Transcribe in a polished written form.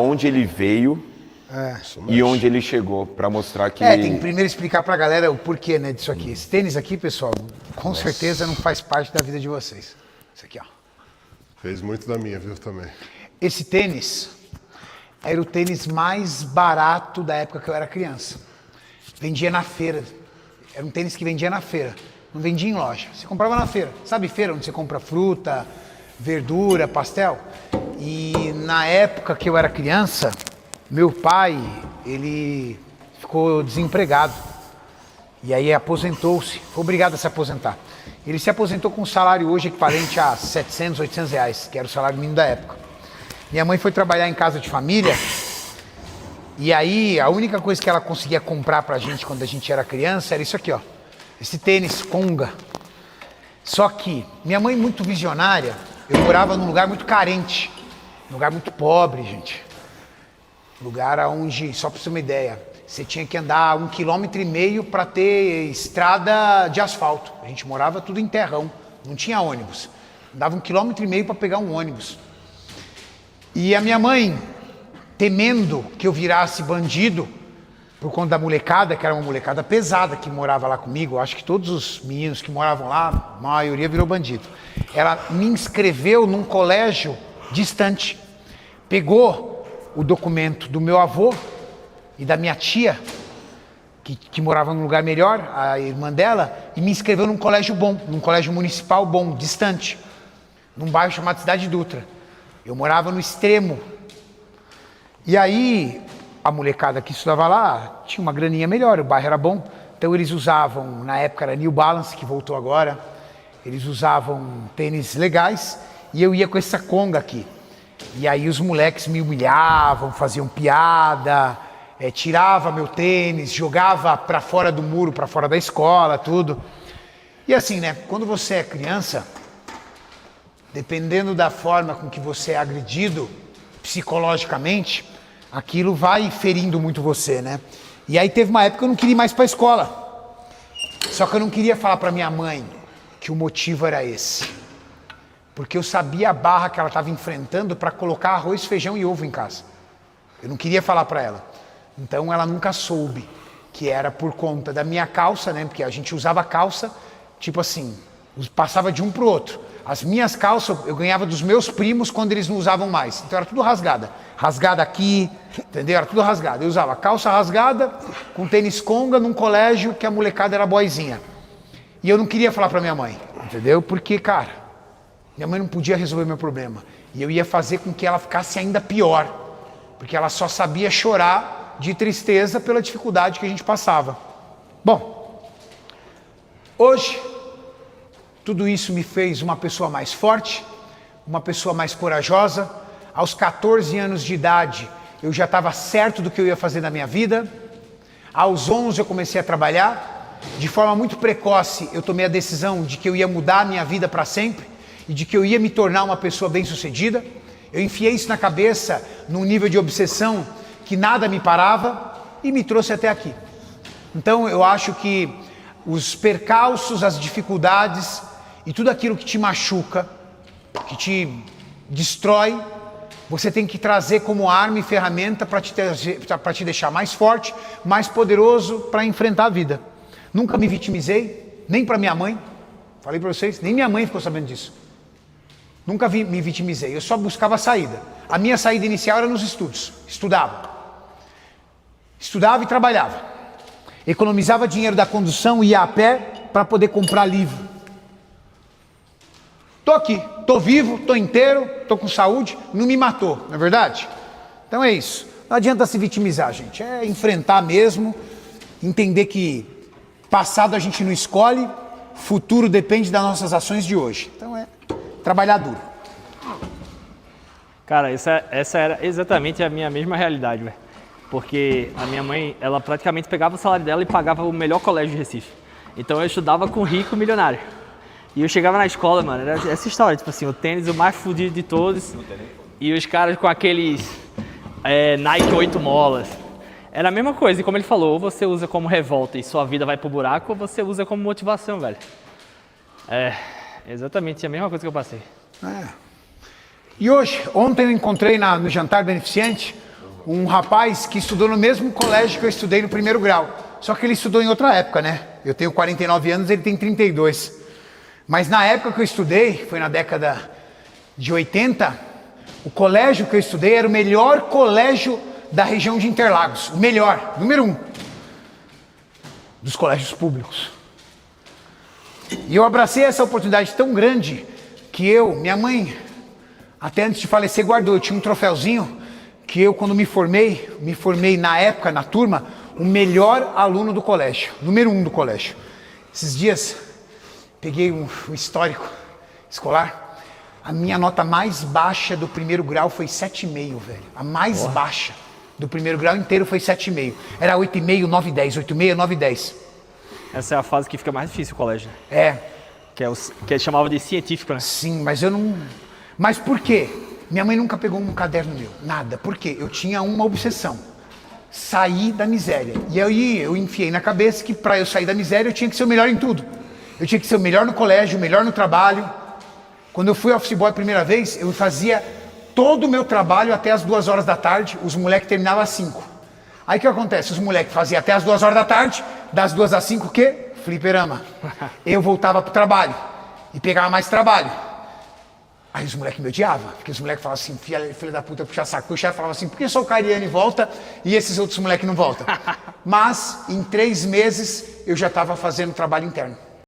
onde ele veio e onde ele chegou, para mostrar que... tem que primeiro explicar pra galera o porquê, né, disso aqui. Esse tênis aqui, pessoal, com certeza não faz parte da vida de vocês. Isso aqui, ó. Fez muito da minha, viu, também. Esse tênis era o tênis mais barato da época que eu era criança. Vendia na feira. Era um tênis que vendia na feira. Não vendia em loja. Você comprava na feira. Sabe feira onde você compra fruta, verdura, pastel? E na época que eu era criança, meu pai, ele ficou desempregado. E aí aposentou-se. Foi obrigado a se aposentar. Ele se aposentou com um salário hoje equivalente a 700, 800 reais, que era o salário mínimo da época. Minha mãe foi trabalhar em casa de família. E aí, a única coisa que ela conseguia comprar pra gente quando a gente era criança era isso aqui, ó. Esse tênis Conga. Só que, minha mãe muito visionária, eu morava num lugar muito carente. Um lugar muito pobre, gente. Lugar onde, só pra você ter uma ideia, você tinha que andar 1,5 km pra ter estrada de asfalto. A gente morava tudo em terrão, não tinha ônibus. Andava 1,5 km pra pegar um ônibus. E a minha mãe, temendo que eu virasse bandido, por conta da molecada, que era uma molecada pesada que morava lá comigo, acho que todos os meninos que moravam lá, a maioria virou bandido. Ela me inscreveu num colégio distante, pegou o documento do meu avô e da minha tia, que morava num lugar melhor, a irmã dela, e me inscreveu num colégio bom, num colégio municipal bom, distante, num bairro chamado Cidade Dutra. Eu morava no extremo. E aí, a molecada que estudava lá tinha uma graninha melhor, o bairro era bom. Então eles usavam, na época era New Balance, que voltou agora, eles usavam tênis legais e eu ia com essa Conga aqui. E aí os moleques me humilhavam, faziam piada, tirava meu tênis, jogava pra fora do muro, pra fora da escola, tudo. E assim, né, quando você é criança, dependendo da forma com que você é agredido psicologicamente, aquilo vai ferindo muito você, né? E aí teve uma época que eu não queria ir mais pra escola. Só que eu não queria falar pra minha mãe que o motivo era esse. Porque eu sabia a barra que ela estava enfrentando para colocar arroz, feijão e ovo em casa. Eu não queria falar pra ela. Então ela nunca soube que era por conta da minha calça, né? Porque a gente usava calça, tipo assim, passava de um pro outro. As minhas calças eu ganhava dos meus primos quando eles não usavam mais. Então era tudo rasgada. Rasgada aqui, entendeu? Era tudo rasgado. Eu usava calça rasgada com tênis Conga num colégio que a molecada era boizinha. E eu não queria falar pra minha mãe, entendeu? Porque, cara, minha mãe não podia resolver meu problema. E eu ia fazer com que ela ficasse ainda pior. Porque ela só sabia chorar de tristeza pela dificuldade que a gente passava. Bom, hoje, tudo isso me fez uma pessoa mais forte, uma pessoa mais corajosa. Aos 14 anos de idade, eu já estava certo do que eu ia fazer na minha vida. Aos 11 eu comecei a trabalhar. De forma muito precoce, eu tomei a decisão de que eu ia mudar a minha vida para sempre e de que eu ia me tornar uma pessoa bem-sucedida. Eu enfiei isso na cabeça num nível de obsessão que nada me parava e me trouxe até aqui. Então eu acho que os percalços, as dificuldades e tudo aquilo que te machuca, que te destrói, você tem que trazer como arma e ferramenta para te deixar mais forte, mais poderoso para enfrentar a vida. Nunca me vitimizei, nem para minha mãe, falei para vocês, nem minha mãe ficou sabendo disso. Nunca me vitimizei, eu só buscava a saída. A minha saída inicial era nos estudos, estudava. Estudava e trabalhava. Economizava dinheiro da condução, ia a pé para poder comprar livro. Tô aqui, tô vivo, tô inteiro, tô com saúde, não me matou, não é verdade? Então é isso. Não adianta se vitimizar, gente. É enfrentar mesmo, entender que passado a gente não escolhe, futuro depende das nossas ações de hoje. Então é trabalhar duro. Cara, essa era exatamente a minha mesma realidade, velho. Porque a minha mãe, ela praticamente pegava o salário dela e pagava o melhor colégio de Recife. Então eu estudava com rico milionário. E eu chegava na escola, mano, era essa história, tipo assim, o tênis o mais fodido de todos. E os caras com aqueles Nike 8 molas. Era a mesma coisa, e como ele falou, ou você usa como revolta e sua vida vai pro buraco, ou você usa como motivação, velho. É, exatamente a mesma coisa que eu passei. E hoje, ontem eu encontrei no jantar beneficente um rapaz que estudou no mesmo colégio que eu estudei no primeiro grau. Só que ele estudou em outra época, né? Eu tenho 49 anos, ele tem 32. Mas na época que eu estudei, foi na década de 80, o colégio que eu estudei era o melhor colégio da região de Interlagos. O melhor, número 1 dos colégios públicos. E eu abracei essa oportunidade tão grande que minha mãe, até antes de falecer, guardou. Eu tinha um troféuzinho que eu, quando me formei na época, na turma, o melhor aluno do colégio, número 1 do colégio. Esses dias, peguei um histórico escolar, a minha nota mais baixa do primeiro grau foi 7,5, velho. A mais baixa do primeiro grau inteiro foi 7,5. Era 8,5, 9, 10, 8,5, 9, 10. Essa é a fase que fica mais difícil o colégio, né? É. Que eles chamavam de científico, né? Sim, mas eu não... Mas por quê? Minha mãe nunca pegou um caderno meu, nada. Por quê? Eu tinha uma obsessão. Sair da miséria. E aí eu enfiei na cabeça que para eu sair da miséria eu tinha que ser o melhor em tudo. Eu tinha que ser o melhor no colégio, o melhor no trabalho. Quando eu fui office boy a primeira vez, eu fazia todo o meu trabalho até as 2 horas da tarde, os moleques terminavam às 5. Aí o que acontece? Os moleques faziam até as 2 horas da tarde, das 2 às 5 o quê? Fliperama. Eu voltava pro trabalho e pegava mais trabalho. Aí os moleques me odiavam, porque os moleques falavam assim, filha da puta, puxa saco. O chefe falava assim, por que só o Cariani volta e esses outros moleques não voltam? Mas, em 3 meses, eu já estava fazendo trabalho interno.